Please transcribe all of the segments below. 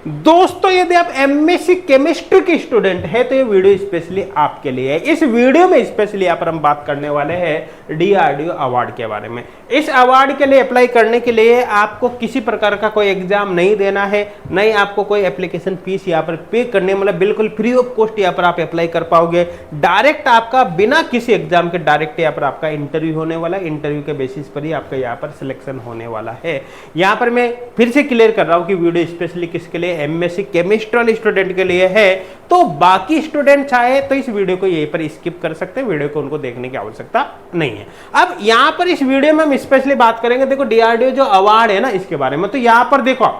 दोस्तों यदि आप एमएससी केमिस्ट्री के स्टूडेंट है तो ये वीडियो स्पेशली आपके लिए है। इस वीडियो में स्पेशली यहाँ पर हम बात करने वाले हैं डीआरडीओ अवार्ड के बारे में। इस अवार्ड के लिए अप्लाई करने के लिए आपको किसी प्रकार का कोई एग्जाम नहीं देना है, नहीं आपको कोई एप्लीकेशन फीस यहाँ पर पे करने, मतलब बिल्कुल फ्री ऑफ कॉस्ट यहाँ पर आप अप्लाई कर पाओगे। डायरेक्ट आपका बिना किसी एग्जाम के डायरेक्ट यहाँ पर आपका इंटरव्यू होने वाला है। इंटरव्यू के बेसिस पर ही आपका यहाँ पर सिलेक्शन होने वाला है। यहाँ पर मैं फिर से क्लियर कर रहा हूँ कि वीडियो स्पेशली किसके लिए, एमएससी केमिस्ट्री स्टूडेंट के लिए है। तो बाकी स्टूडेंट चाहे तो इस वीडियो को यहीं पर स्किप कर सकते हैं, वीडियो को उनको देखने की आवश्यकता नहीं है। अब यहां पर इस वीडियो में हम स्पेशली बात करेंगे, देखो डीआरडीओ जो अवार्ड है ना इसके बारे में। तो यहां पर देखो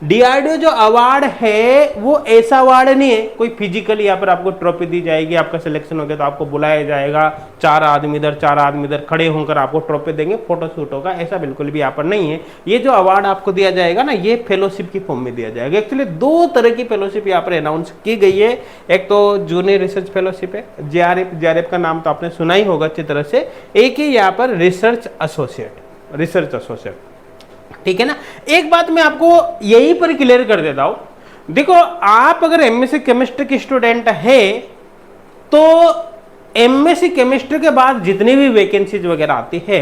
डीआरडीओ जो अवार्ड है वो ऐसा अवार्ड नहीं है कोई फिजिकली यहाँ पर आपको ट्रॉफी दी जाएगी, आपका सिलेक्शन हो गया तो आपको बुलाया जाएगा, 4 आदमी इधर खड़े होकर आपको ट्रॉफी देंगे, फोटोशूट होगा, ऐसा बिल्कुल भी यहाँ पर नहीं है। ये जो अवार्ड आपको दिया जाएगा ना ये फेलोशिप की फॉर्म में दिया जाएगा। एक्चुअली 2 तरह की फेलोशिप यहाँ पर अनाउंस की गई है। एक तो जूनियर रिसर्च फेलोशिप है, जेआरएफ का नाम तो आपने सुना ही होगा अच्छी तरह से। एक ही यहाँ पर रिसर्च एसोसिएट, ठीक है ना। एक बात मैं आपको यहीं पर क्लियर कर देता हूं, देखो आप अगर एमएससी केमिस्ट्री के स्टूडेंट है तो एमएससी केमिस्ट्री के बाद जितनी भी वैकेंसीज वगैरह आती है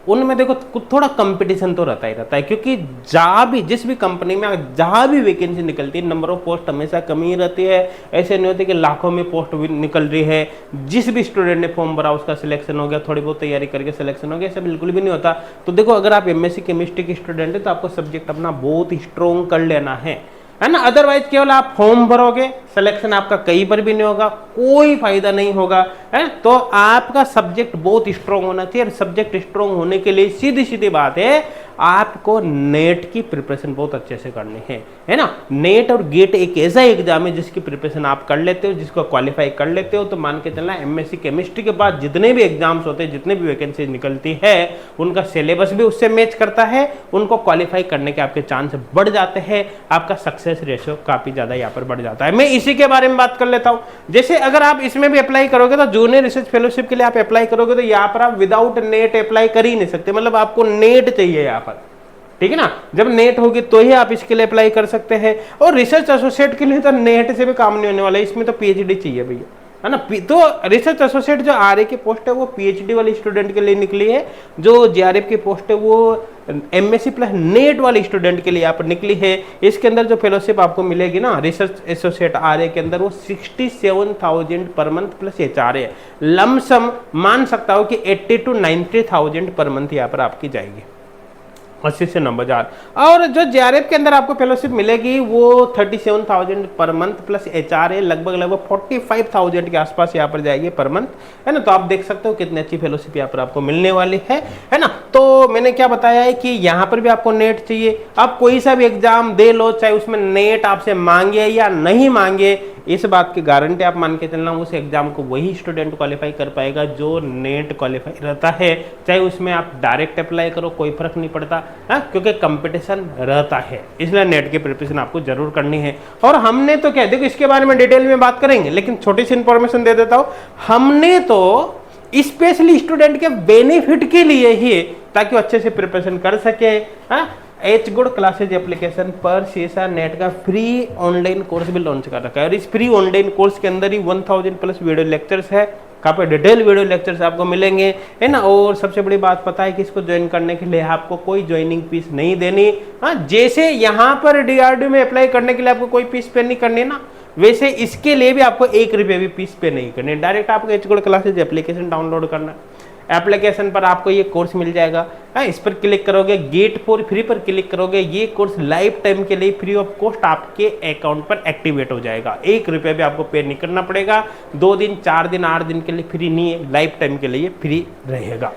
उनमें देखो थोड़ा कंपटीशन तो रहता ही रहता है, क्योंकि जहां भी जिस भी कंपनी में जहां भी वैकेंसी निकलती है नंबर ऑफ पोस्ट हमेशा कमी ही रहती है। ऐसे नहीं होती कि लाखों में पोस्ट निकल रही है, जिस भी स्टूडेंट ने फॉर्म भरा उसका सिलेक्शन हो गया, थोड़ी बहुत तैयारी करके सिलेक्शन हो गया, ऐसा बिल्कुल भी नहीं होता। तो देखो अगर आप एमएससी केमिस्ट्री के स्टूडेंट है तो आपको सब्जेक्ट अपना बहुत स्ट्रॉन्ग कर लेना है ना। अदरवाइज केवल आप फॉर्म भरोगे, सिलेक्शन आपका कहीं पर भी नहीं होगा, कोई फायदा नहीं होगा, है। तो आपका सब्जेक्ट बहुत स्ट्रॉन्ग होना चाहिए। और सब्जेक्ट स्ट्रॉन्ग होने के लिए सीधी सीधी बात है आपको नेट की प्रिपरेशन बहुत अच्छे से करनी है ना। नेट और गेट एक ऐसा एग्जाम है जिसकी प्रिपरेशन आप कर लेते हो, जिसको क्वालिफाई कर लेते हो तो मान के चलना एमएससी केमिस्ट्री के बाद जितने भी एग्जाम्स होते हैं, जितने भी वैकेंसी निकलती है उनका सिलेबस भी उससे मैच करता है, उनको क्वालिफाई करने के आपके चांस बढ़ जाते हैं, आपका सक्सेस रेशियो काफी ज्यादा यहाँ पर बढ़ जाता है। मैं इसी के बारे में बात कर लेता हूं। जैसे अगर आप इसमें भी अप्लाई करोगे तो जूनियर रिसर्च फेलोशिप के लिए आप अप्लाई करोगे तो यहाँ पर आप विदाउट नेट अप्लाई कर ही नहीं सकते, मतलब आपको नेट चाहिए यहाँ पर, ठीक है ना। जब नेट होगी तो ही आप इसके लिए अप्लाई कर सकते हैं। और रिसर्च एसोसिएट के लिए तो नेट से भी काम नहीं होने वाला है, इसमें तो पीएचडी चाहिए भैया, है ना। तो रिसर्च एसोसिएट जो आरए की पोस्ट है वो पीएचडी वाले स्टूडेंट के लिए निकली है, जो जेआरएफ की पोस्ट है वो एमएससी प्लस नेट वाले स्टूडेंट के लिए यहाँ पर निकली है। इसके अंदर जो फेलोशिप आपको मिलेगी ना रिसर्च एसोसिएट आरए के अंदर वो 67,000 per month plus HRA, lump sum मान सकता हूँ कि 80 to 90,000 पर मंथ यहाँ पर आपकी जाएगी, 80 से 90,000। और जो जेआरएफ के अंदर आपको फेलोशिप मिलेगी वो 37,000 पर मंथ प्लस एचआरए लगभग 45,000 के आसपास यहाँ पर जाएगी पर मंथ, है ना। तो आप देख सकते हो कितनी अच्छी फेलोशिप यहाँ पर आपको मिलने वाली है ना। तो मैंने क्या बताया है कि यहाँ पर भी आपको नेट चाहिए। आप कोई सा भी एग्जाम दे लो, चाहे उसमें नेट आपसे मांगे या नहीं मांगे, इस बात की गारंटी आप मान के चलना उस एग्जाम को वही स्टूडेंट क्वालिफाई कर पाएगा जो नेट क्वालिफाई रहता है। चाहे उसमें आप डायरेक्ट अप्लाई करो कोई फर्क नहीं पड़ता, क्योंकि कंपटीशन रहता है, इसलिए नेट की प्रिपरेशन आपको जरूर करनी है। और हमने तो क्या, देखो इसके बारे में डिटेल में बात करेंगे, लेकिन छोटी सी इंफॉर्मेशन दे देता हूं। हमने तो स्पेशली स्टूडेंट के बेनिफिट के लिए ही, ताकि अच्छे से प्रिपरेशन कर सके, एच गुड क्लासेज एप्लीकेशन पर सीएसआर नेट का फ्री ऑनलाइन कोर्स भी लॉन्च कर रखा है। और इस फ्री ऑनलाइन कोर्स के अंदर ही 1000 प्लस वीडियो लेक्चर्स है, काफी डिटेल वीडियो लेक्चर्स आपको मिलेंगे, है ना। और सबसे बड़ी बात पता है कि इसको ज्वाइन करने के लिए आपको कोई ज्वाइनिंग फीस नहीं देनी। जैसे यहाँ पर डीआरडीओ में अप्लाई करने के लिए आपको कोई फीस पे नहीं करनी ना, वैसे इसके लिए भी आपको 1 रुपये भी फीस पे नहीं करनी। डायरेक्ट आपको H good classes application download करना, एप्लीकेशन पर आपको ये कोर्स मिल जाएगा, इस पर क्लिक करोगे, गेट फॉर फ्री पर क्लिक करोगे, ये कोर्स लाइफ टाइम के लिए फ्री ऑफ कॉस्ट आपके अकाउंट पर एक्टिवेट हो जाएगा। 1 रुपये भी आपको पे नहीं करना पड़ेगा। 2 दिन 4 दिन 8 दिन के लिए फ्री नहीं है, लाइफ टाइम के लिए फ्री रहेगा।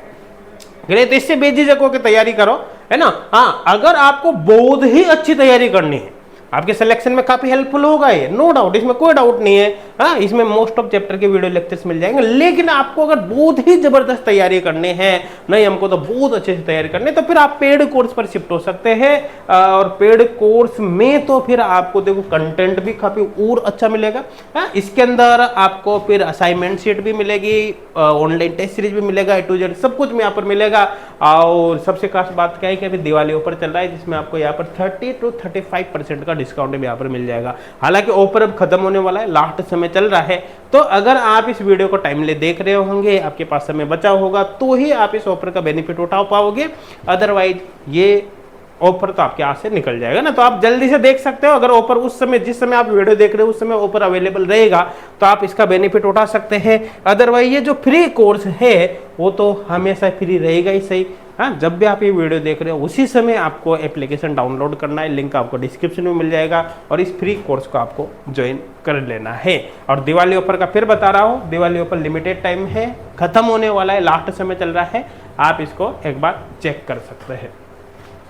तो इससे बेझिझक होकर तैयारी करो, है ना। हाँ, अगर आपको बहुत ही अच्छी तैयारी करनी है, आपके सिलेक्शन में काफी हेल्पफुल होगा ये, नो डाउट, इसमें कोई डाउट नहीं है। इसमें मोस्ट ऑफ चैप्टर के वीडियो लेक्चर्स मिल जाएंगे। लेकिन आपको अगर बहुत ही जबरदस्त तैयारी करनी है, नहीं हमको तो बहुत अच्छे से तैयारी करनी है, तो फिर आप पेड कोर्स पर शिफ्ट हो सकते हैं। और पेड कोर्स में तो फिर आपको देखो कंटेंट भी काफी और अच्छा मिलेगा। इसके अंदर आपको फिर असाइनमेंट शीट भी मिलेगी, ऑनलाइन टेस्ट सीरीज भी मिलेगा, A to Z सब कुछ में यहाँ पर मिलेगा। और सबसे खास बात क्या है कि अभी दिवाली ऑफर चल रहा है, जिसमें आपको यहाँ पर 30 to 35% का डिस्काउंट भी यहाँ पर मिल जाएगा। हालांकि ऑफर अब खत्म होने वाला है, लास्ट समय चल रहा है, तो अगर आप इस वीडियो को टाइमली देख रहे होंगे, आपके पास समय बचा होगा, तो ही आप इस ऑफर का बेनिफिट उठा पाओगे, अदरवाइज ये ऑफर तो आपके हाथ से निकल जाएगा ना। तो आप जल्दी से देख सकते हो, अगर ऑफर उस समय, जिस समय आप वीडियो देख रहे हो उस समय ऑफर अवेलेबल रहेगा तो आप इसका बेनिफिट उठा सकते हैं। अदरवाइज ये जो फ्री कोर्स है वो तो हमेशा फ्री रहेगा ही सही। हाँ, जब भी आप ये वीडियो देख रहे हो उसी समय आपको एप्लीकेशन डाउनलोड करना है, लिंक आपको डिस्क्रिप्शन में मिल जाएगा, और इस फ्री कोर्स को आपको ज्वाइन कर लेना है। और दिवाली ऑफर का फिर बता रहा हूँ, दिवाली ऑफर लिमिटेड टाइम है, खत्म होने वाला है, लास्ट समय चल रहा है, आप इसको एक बार चेक कर सकते हैं।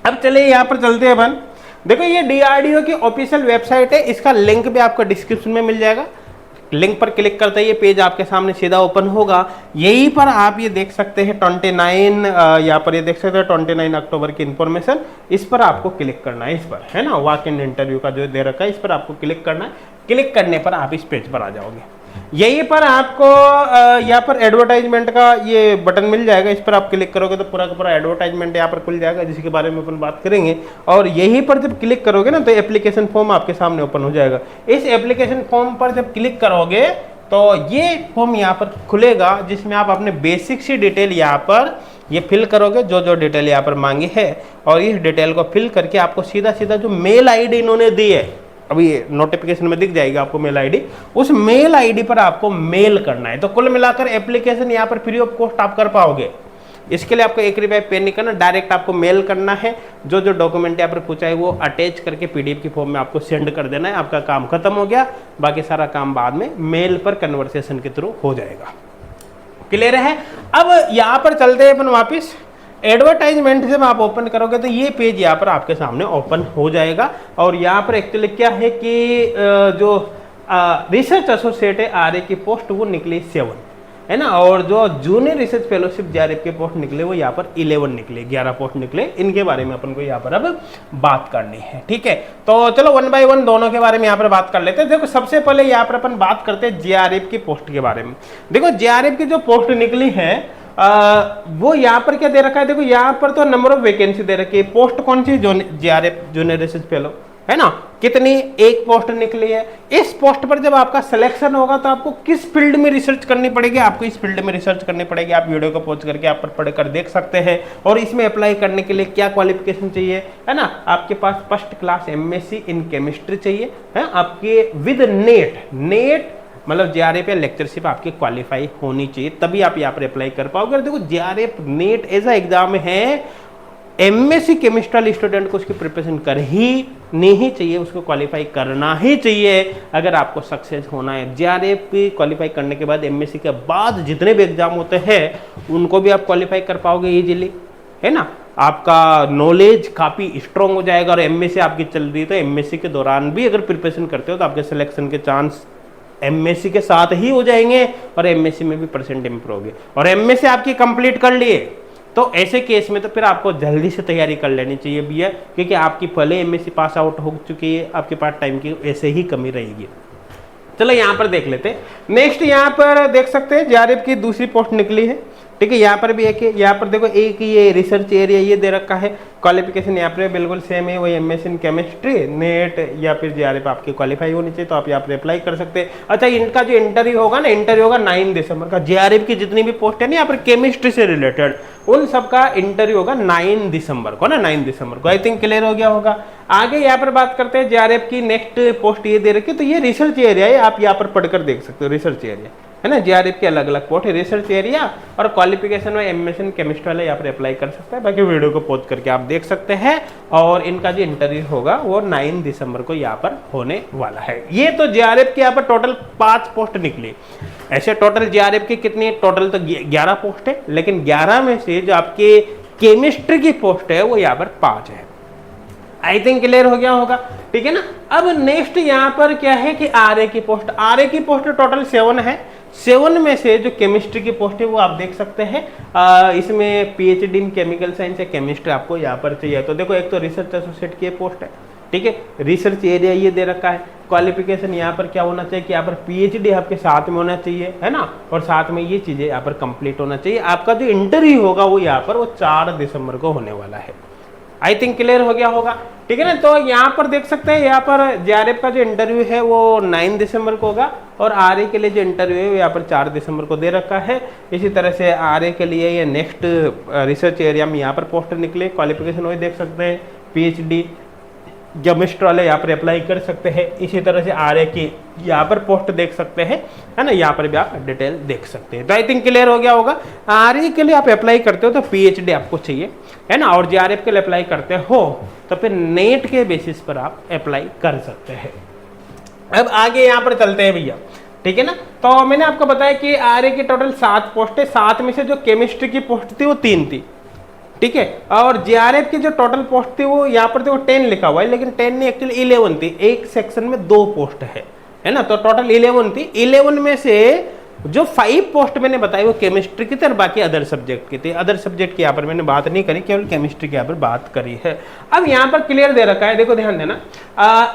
अब चलिए यहाँ पर चलते हैं अपन। देखो ये DRDO की ऑफिशियल वेबसाइट है, इसका लिंक भी आपको डिस्क्रिप्शन में मिल जाएगा। लिंक पर क्लिक करते ही ये पेज आपके सामने सीधा ओपन होगा। यहीं पर आप ये देख सकते हैं 29 यहाँ पर ये देख सकते हैं 29 अक्टूबर की इंफॉर्मेशन, इस पर आपको क्लिक करना है, इस पर है ना, वॉक इन इंटरव्यू का जो दे रखा है, इस पर आपको क्लिक करना है। क्लिक करने पर आप इस पेज पर आ जाओगे। यहीं पर आपको यहाँ पर एडवर्टाइजमेंट का ये बटन मिल जाएगा, इस पर आप क्लिक करोगे तो पूरा का पूरा एडवर्टाइजमेंट यहाँ पर खुल जाएगा, जिसके बारे में अपन बात करेंगे। और यहीं पर जब क्लिक करोगे ना तो एप्लीकेशन फॉर्म आपके सामने ओपन हो जाएगा। इस एप्लीकेशन फॉर्म पर जब क्लिक करोगे तो ये फॉर्म यहाँ पर खुलेगा, जिसमें आप अपने बेसिक सी डिटेल यहाँ पर ये फिल करोगे, जो जो डिटेल यहाँ पर मांगी है, और इस डिटेल को फिल करके आपको सीधा सीधा जो मेल ID इन्होंने दी है, अभी नोटिफिकेशन में दिख जाएगी आपको मेल ID, उस मेल ID पर आपको मेल करना है। तो कुल मिलाकर एप्लीकेशन यहाँ पर फ्री ऑफ कॉस्ट आप कर पाओगे। इसके लिए आपको 1 रुपया पे नहीं करना, डायरेक्ट आपको मेल करना है। जो जो डॉक्यूमेंट यहाँ पर पूछा है वो अटैच करके PDF की फॉर्म में आपको सेंड कर देना है, आपका काम खत्म हो गया। बाकी सारा काम बाद में मेल पर कन्वर्सेशन के थ्रू हो जाएगा। क्लियर है? अब यहाँ पर चलते हैं अपन वापिस। एडवर्टाइजमेंट जब आप ओपन करोगे तो ये पेज यहाँ पर आपके सामने ओपन हो जाएगा। और यहाँ पर एक्चुअली क्या है कि जो रिसर्च एसोसिएट है RA की पोस्ट वो निकली 7 है ना, और जो जूनियर रिसर्च फेलोशिप JRF के पोस्ट निकले वो यहाँ पर 11 निकले, 11 पोस्ट निकले। इनके बारे में अपन को यहाँ पर अब बात करनी है, ठीक है। तो चलो 1 बाय 1 दोनों के बारे में यहाँ पर बात कर लेते हैं। देखो सबसे पहले यहाँ पर अपन बात करते हैं JRF की पोस्ट के बारे में। देखो JRF की जो पोस्ट निकली है वो यहाँ पर क्या दे रखा है, देखो यहाँ पर तो नंबर ऑफ वैकेंसी दे रखी है। पोस्ट कौन सी, JRF जूनियर रिसर्च फेलो है ना, कितनी, एक पोस्ट निकली है। इस पोस्ट पर जब आपका सिलेक्शन होगा तो आपको किस फील्ड में रिसर्च करनी पड़ेगी, आपको इस फील्ड में रिसर्च करनी पड़ेगी। आप वीडियो को पॉज करके आप पर पढ़कर देख सकते हैं। और इसमें अप्लाई करने के लिए क्या क्वालिफिकेशन चाहिए, है ना, आपके पास first class MSc in chemistry चाहिए, है आपके विद नेट मतलब JRF या लेक्चरशिप आपकी क्वालिफाई होनी चाहिए, तभी आप यहाँ पर अप्लाई कर पाओगे। देखो JRF नेट ऐसा एग्जाम है, MSc केमिस्ट्री स्टूडेंट को उसकी प्रिपरेशन कर ही नहीं चाहिए, उसको क्वालिफाई करना ही चाहिए अगर आपको सक्सेस होना है। JRF की क्वालिफाई करने के बाद MSc के बाद जितने भी एग्जाम होते हैं उनको भी आप क्वालिफाई कर पाओगे इजीली, है ना। आपका नॉलेज काफ़ी स्ट्रॉन्ग हो जाएगा। और MSc आपकी चल रही है तो MSc के दौरान भी अगर प्रिपरेशन करते हो तो आपके सिलेक्शन के चांस MSc के साथ ही हो जाएंगे, और MSc में भी परसेंट इंप्रूव होगी। और MSc आपकी कंप्लीट कर लिए तो ऐसे केस में तो फिर आपको जल्दी से तैयारी कर लेनी चाहिए भैया, क्योंकि आपकी पहले MSc पास आउट हो चुकी है, आपके पास टाइम की ऐसे ही कमी रहेगी। चलो यहाँ पर देख लेते हैं। नेक्स्ट यहाँ पर देख सकते हैं JRF की दूसरी पोस्ट निकली है, ठीक है। यहाँ पर भी एक है, यहाँ पर देखो एक ये रिसर्च एरिया ये दे रखा है। क्वालिफिकेशन यहाँ पर बिल्कुल सेम है, वही MSc इन केमिस्ट्री नेट या फिर JRF आपकी क्वालिफाई होनी चाहिए, तो आप यहाँ पर अप्लाई कर सकते हैं। अच्छा, इनका जो इंटरव्यू होगा ना, इंटरव्यू होगा 9 दिसंबर का। JRF की जितनी भी पोस्ट है ना यहाँ पर केमिस्ट्री से रिलेटेड, उन सबका इंटरव्यू होगा 9 दिसंबर को ना, 9 दिसंबर को। आई थिंक क्लियर हो गया होगा। आगे यहाँ पर बात करते हैं JRF की नेक्स्ट पोस्ट ये दे रखी है, तो ये रिसर्च एरिया है, आप यहाँ पर पढ़कर देख सकते हो। रिसर्च एरिया है ना, JRF के अलग अलग पोस्ट है, रिसर्च एरिया और क्वालिफिकेशन में MSc इन केमिस्ट्री वाले यहाँ पर अप्लाई कर सकते हैं। बाकी वीडियो को पॉज करके आप देख सकते हैं। और इनका जो इंटरव्यू होगा वो 9 दिसंबर को यहाँ पर होने वाला है। ये तो JRF के यहाँ पर टोटल 5 पोस्ट निकली। ऐसे टोटल JRF की कितनी, टोटल तो 11 पोस्ट है, लेकिन 11 में से जो आपके केमिस्ट्री की पोस्ट है वो यहाँ पर 5 है। आई थिंक क्लियर हो गया होगा, ठीक है ना। अब नेक्स्ट यहाँ पर क्या है कि RA की पोस्ट, RA की पोस्ट टोटल 7 है। 7 में से जो केमिस्ट्री की पोस्ट है वो आप देख सकते हैं। इसमें PhD इन केमिकल साइंस या केमिस्ट्री आपको यहाँ पर चाहिए। तो देखो, एक तो रिसर्च एसोसिएट की पोस्ट है, ठीक है। रिसर्च एरिया ये दे रखा है। क्वालिफिकेशन यहाँ पर क्या होना चाहिए कि यहाँ पर PhD आपके साथ में होना चाहिए, है ना, और साथ में ये चीज़ें यहाँ पर कंप्लीट होना चाहिए। आपका जो इंटरव्यू होगा वो यहाँ पर वो 4 दिसंबर को होने वाला है। आई थिंक क्लियर हो गया होगा, ठीक है ना। तो यहाँ पर देख सकते हैं, यहाँ पर जेआरएफ का जो इंटरव्यू है वो 9 दिसंबर को होगा और आरए के लिए जो इंटरव्यू है वो यहाँ पर 4 दिसंबर को दे रखा है। इसी तरह से आरए के लिए ये नेक्स्ट रिसर्च एरिया में यहाँ पर पोस्ट निकले, क्वालिफिकेशन वही देख सकते हैं, पीएचडी केमिस्ट्री वाले यहाँ पर अप्लाई कर सकते हैं। इसी तरह से आरए की यहाँ पर पोस्ट देख सकते हैं, है ना, यहाँ पर भी आप डिटेल देख सकते हैं। तो आई थिंक क्लियर हो गया होगा। आरए के लिए आप अप्लाई करते हो तो पीएचडी आपको चाहिए, है ना, और जेआरएफ के लिए अप्लाई करते हो तो फिर नेट के बेसिस पर आप अप्लाई कर सकते हैं। अब आगे यहाँ पर चलते हैं भैया, ठीक है ना। तो मैंने आपको बताया कि आरए की टोटल 7 पोस्ट है, 7 में से जो केमिस्ट्री की पोस्ट थी वो 3 थी, ठीक है, और जेआरएफ की जो टोटल पोस्ट थी वो यहाँ पर थी वो 10 लिखा हुआ है, लेकिन 10 नहीं एक्चुअली 11 थी, एक सेक्शन में 2 पोस्ट है ना, तो टोटल 11 थी। 11 में से जो 5 पोस्ट मैंने बताई वो केमिस्ट्री की थी और बाकी अदर सब्जेक्ट की थी। अदर सब्जेक्ट की यहाँ पर मैंने बात नहीं करी, केवल केमिस्ट्री की यहाँ पर बात करी है। अब यहाँ पर क्लियर दे रखा है, देखो ध्यान देना,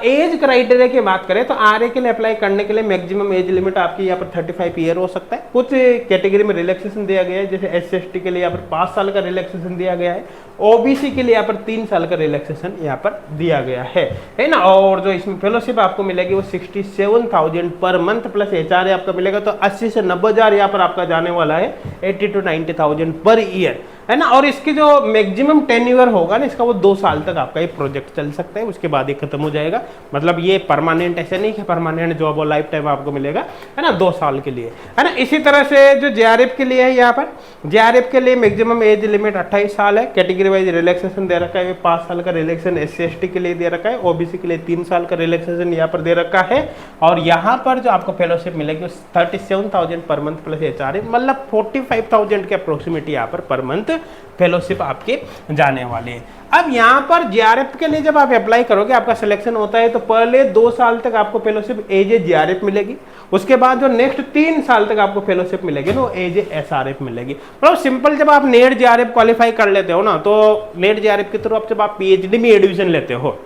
एज क्राइटेरिया की बात करें तो आरए के लिए अप्लाई करने के लिए मैक्सिमम एज लिमिट आपकी यहाँ पर 35 ईयर हो सकता है। कुछ कैटेगरी में रिलैक्सेशन दिया गया है, जैसे SC/ST के लिए यहाँ पर 5 साल का रिलैक्सेशन दिया गया है, ओबीसी के लिए यहाँ पर 3 साल का रिलैक्सेशन यहाँ पर दिया गया है ना। और जो इसमें फेलोशिप आपको मिलेगी वो 67,000 पर मंथ प्लस एचआरए आपका मिलेगा, तो 80 से 90,000 यहाँ पर आपका जाने वाला है, 80 to 90,000 पर ईयर, है ना। और इसकी जो मैक्सिमम टेन्योर होगा ना इसका, वो 2 साल तक आपका ये प्रोजेक्ट चल सकता है, उसके बाद ये खत्म हो जाएगा। मतलब ये परमानेंट ऐसे नहीं कि परमानेंट जॉब और लाइफ टाइम आपको मिलेगा, है ना, 2 साल के लिए, है ना। इसी तरह से जो जेआरएफ के लिए है, यहाँ पर जेआरएफ के लिए मैक्सिमम एज लिमिट 28 साल है, कैटेगरी वाइज रिलैक्सेशन दे रखा है, 5 साल का रिलैक्सेशन SC/ST के लिए दे रखा है, ओबीसी के लिए 3 साल का रिलैक्सेशन यहाँ पर दे रखा है। और यहाँ पर जो आपको फेलोशिप मिलेगी 37,000 पर मंथ प्लस एचआरए, मतलब 45,000 के अप्रोक्सीमेटली यहाँ पर मंथ फेलोशिप आपके जाने वाले हैं। अब यहाँ पर जेआरएफ के लिए जब आप अप्लाई करोगे, आपका सिलेक्शन होता है, तो पहले 2 साल तक आपको फेलोशिप एज ए जेआरएफ मिलेगी, उसके बाद जो नेक्स्ट 3 साल तक आपको फेलोशिप मिलेगी ना, एज ए एसआरएफ मिलेगी। मतलब सिंपल, जब आप नेट जेआरएफ क्वालिफाई कर लेते हो ना, तो नेट जेआरएफ के थ्रू जब आप पीएचडी में एडमिशन लेते हो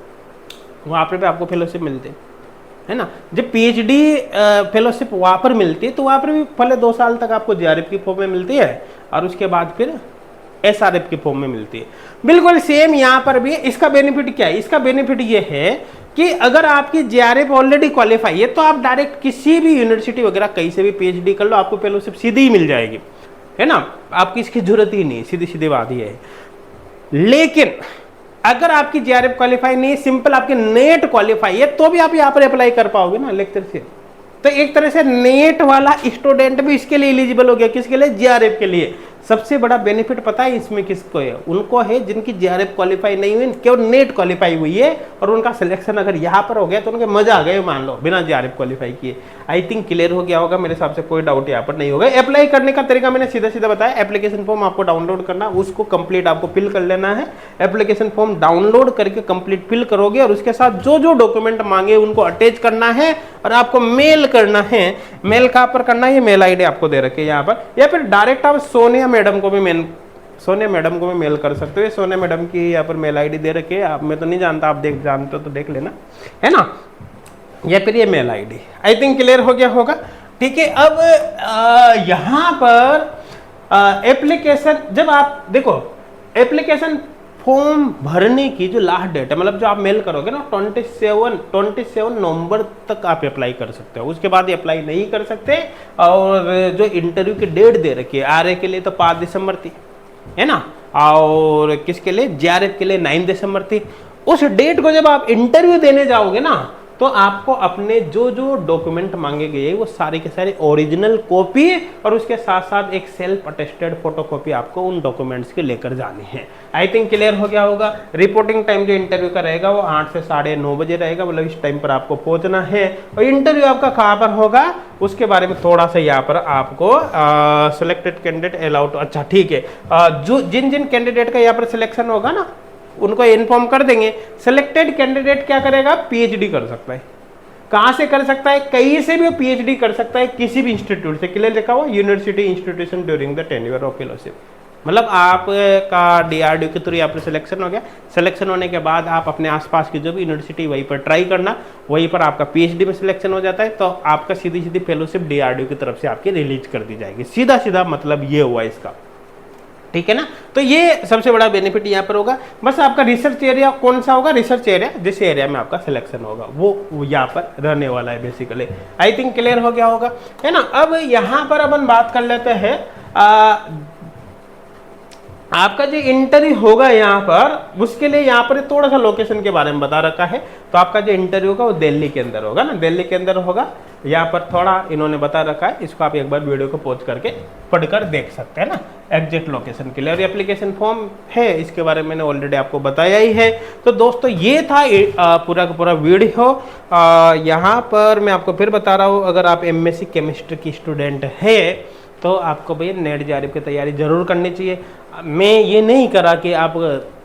वहाँ पर भी आपको फेलोशिप मिलते है ना। जब पीएचडी फेलोशिप वहाँ पर मिलती है तो वहाँ पर भी पहले 2 साल तक आपको जेआरएफ की फॉर्म में मिलती है और उसके बाद फिर एसआरएफ की फॉर्म में मिलती है। बिल्कुल सेम यहाँ पर भी। इसका बेनिफिट क्या है? इसका बेनिफिट ये है कि अगर आपकी जेआरएफ ऑलरेडी क्वालिफाई है तो आप डायरेक्ट किसी भी यूनिवर्सिटी वगैरह कहीं से भी पीएचडी कर लो, आपको फेलोशिप सीधी ही मिल जाएगी, है ना, आपकी इसकी जरूरत ही नहीं, सीधी सीधी बात ही है। लेकिन अगर आपकी जेआरएफ क्वालिफाई नहीं, सिंपल आपके नेट क्वालिफाई है, तो भी आप यहाँ पर अप्लाई कर पाओगे ना लेक्चर से। तो एक तरह से नेट वाला स्टूडेंट भी इसके लिए एलिजिबल हो गया। किसके लिए? जेआरएफ के लिए। सबसे बड़ा बेनिफिट पता है इसमें किसको है? उनको है जिनकी जेआरएफ क्वालिफाई नहीं हुई, केवल नेट क्वालिफाई हुई है और उनका सिलेक्शन अगर यहाँ पर हो गया तो उनके मजा आ गए, मान लो, बिना जेआरएफ क्वालिफाई किए। आई थिंक क्लियर हो गया होगा, मेरे हिसाब से कोई डाउट यहाँ पर नहीं होगा। अप्लाई करने का तरीका मैंने सीधा सीधा बताया। एप्लीकेशन फॉर्म आपको डाउनलोड करना, उसको कंप्लीट आपको फिल कर लेना है। एप्लीकेशन फॉर्म डाउनलोड करके कंप्लीट फिल करोगे और उसके साथ जो जो डॉक्यूमेंट मांगे उनको अटैच करना है और आपको मेल करना है। मेल कहाँ पर करना है? ये मेल आईडी आपको दे रखी है यहाँ पर, या फिर डायरेक्ट आप सोनिया मैडम को भी मेल कर सकते हो। सोनिया मैडम की यहाँ पर मेल आईडी दे रखी है, आप, मैं तो नहीं जानता, आप जानते हो तो देख लेना, है ना, या फिर ये mail ID. I think clear हो गया होगा, ठीक है। अब यहाँ पर एप्लीकेशन, जब आप देखो एप्लीकेशन फॉर्म भरने की जो लास्ट डेट है, मतलब जो आप मेल करोगे ना, 27 नवंबर तक आप अप्लाई कर सकते हो। उसके बाद अप्लाई नहीं कर सकते। और जो इंटरव्यू की डेट दे रखी है आरए के लिए तो 5 दिसंबर थी, है ना, और किसके लिए? जेआरएफ के लिए 9 दिसंबर थी। उस डेट को जब आप इंटरव्यू देने जाओगे ना, तो आपको अपने जो जो डॉक्यूमेंट मांगे गए वो सारे के सारे ओरिजिनल कॉपी और उसके साथ साथ एक सेल्फ अटेस्टेड फोटोकॉपी आपको उन डॉक्यूमेंट्स के लेकर जानी है। आई थिंक क्लियर हो गया होगा। रिपोर्टिंग टाइम जो इंटरव्यू का रहेगा वो 8 से 9:30 बजे रहेगा, मतलब इस टाइम पर आपको पहुंचना है। और इंटरव्यू आपका कहाँ पर होगा उसके बारे में थोड़ा सा यहाँ पर आपको सिलेक्टेड कैंडिडेट अलाउड, अच्छा ठीक है, जो जिन जिन कैंडिडेट का यहाँ पर सिलेक्शन होगा ना उनको इन्फॉर्म कर देंगे। सिलेक्टेड कैंडिडेट क्या करेगा? पीएचडी कर सकता है। कहां से कर सकता है? कहीं से भी पीएचडी कर सकता है, किसी भी इंस्टीट्यूट से। क्लियर लिखा हुआ, university institution during the tenure of fellowship. मतलब आपका डीआरडीओ के थ्रू यहाँ पर सिलेक्शन हो गया। सिलेक्शन होने के बाद आप अपने आसपास की जो भी यूनिवर्सिटी वहीं पर ट्राई करना, वहीं पर आपका पीएचडी में सिलेक्शन हो जाता है तो आपका सीधी सीधी फेलोशिप डीआरडीओ की तरफ से आपकी रिलीज कर दी जाएगी। सीधा सीधा मतलब ये हुआ इसका, ठीक है ना। तो ये सबसे बड़ा बेनिफिट यहाँ पर होगा। बस आपका रिसर्च एरिया कौन सा होगा, रिसर्च एरिया जिस एरिया में आपका सिलेक्शन होगा वो यहाँ पर रहने वाला है बेसिकली। आई थिंक क्लियर हो गया होगा, है ना। अब यहाँ पर अपन बात कर लेते हैं आपका जो इंटरव्यू होगा यहाँ पर, उसके लिए यहाँ पर थोड़ा सा लोकेशन के बारे में बता रखा है। तो आपका जो इंटरव्यू होगा वो दिल्ली के अंदर होगा ना, दिल्ली के अंदर होगा। यहाँ पर थोड़ा इन्होंने बता रखा है, इसको आप एक बार वीडियो को पॉज करके पढ़कर देख सकते हैं ना एग्जैक्ट लोकेशन के लिए। और एप्लीकेशन फॉर्म है, इसके बारे में मैंने ऑलरेडी आपको बताया ही है। तो दोस्तों ये था पूरा का पूरा वीडियो। यहाँ पर मैं आपको फिर बता रहा हूँ, अगर आप एमएससी केमिस्ट्री की स्टूडेंट है तो आपको भैया नेट जेआरएफ की तैयारी जरूर करनी चाहिए। मैं ये नहीं करा कि आप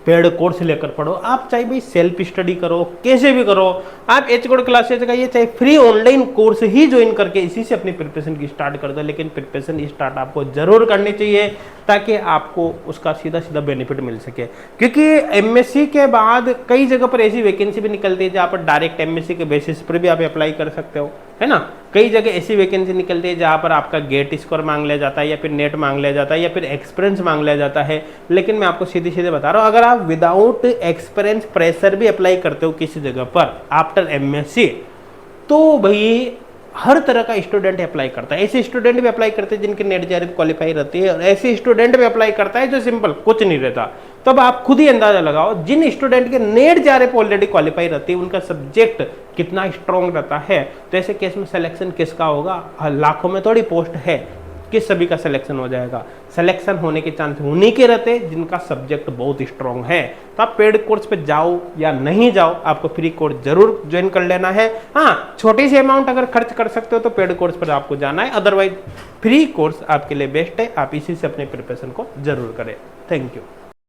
पेड कोर्स लेकर पढ़ो, आप चाहे भाई सेल्फ स्टडी करो, कैसे भी करो। आप एच कोड क्लासेज का ये चाहे फ्री ऑनलाइन कोर्स ही ज्वाइन करके इसी से अपनी प्रिपरेशन की स्टार्ट कर दो, लेकिन प्रिपरेशन स्टार्ट आपको जरूर करनी चाहिए ताकि आपको उसका सीधा सीधा बेनिफिट मिल सके। क्योंकि एमएससी के बाद कई जगह पर ऐसी वैकेंसी भी निकलती है जहाँ पर डायरेक्ट एमएससी के बेसिस पर भी आप अप्लाई कर सकते हो, है ना। कई जगह ऐसी वैकेंसी निकलती है जहाँ पर आपका गेट स्कोर मांग लिया जाता है, या फिर नेट मांग लिया जाता है, या फिर एक्सपीरियंस मांग लिया जाता है। लेकिन मैं आपको सीधे सीधे बता रहा हूँ, अगर आप विदाउट एक्सपीरियंस प्रेशर भी अप्लाई करते हो किसी जगह पर आफ्टर एमएससी, तो भाई हर तरह का स्टूडेंट अप्लाई करता है। ऐसे स्टूडेंट भी अप्लाई करते हैं जिनकी नेट जेआरएफ क्वालिफाई रहती है, और ऐसे स्टूडेंट भी अप्लाई करता है जो सिंपल कुछ नहीं रहता। तब आप खुद ही अंदाजा लगाओ, जिन स्टूडेंट के नेट जेआरएफ ऑलरेडी क्वालिफाई रहती है उनका सब्जेक्ट कितना स्ट्रॉन्ग रहता है। तो ऐसे केस में सिलेक्शन किसका होगा, लाखों में थोड़ी पोस्ट है कि सभी का सिलेक्शन हो जाएगा। सिलेक्शन होने के चांस उन्हीं के रहते जिनका सब्जेक्ट बहुत स्ट्रॉन्ग है। तो आप पेड कोर्स पे जाओ या नहीं जाओ, आपको फ्री कोर्स जरूर ज्वाइन कर लेना है। हाँ, छोटी सी अमाउंट अगर खर्च कर सकते हो तो पेड कोर्स पर आपको जाना है, अदरवाइज फ्री कोर्स आपके लिए बेस्ट है। आप इसी से अपने प्रिपरेशन को जरूर करें। Thank you.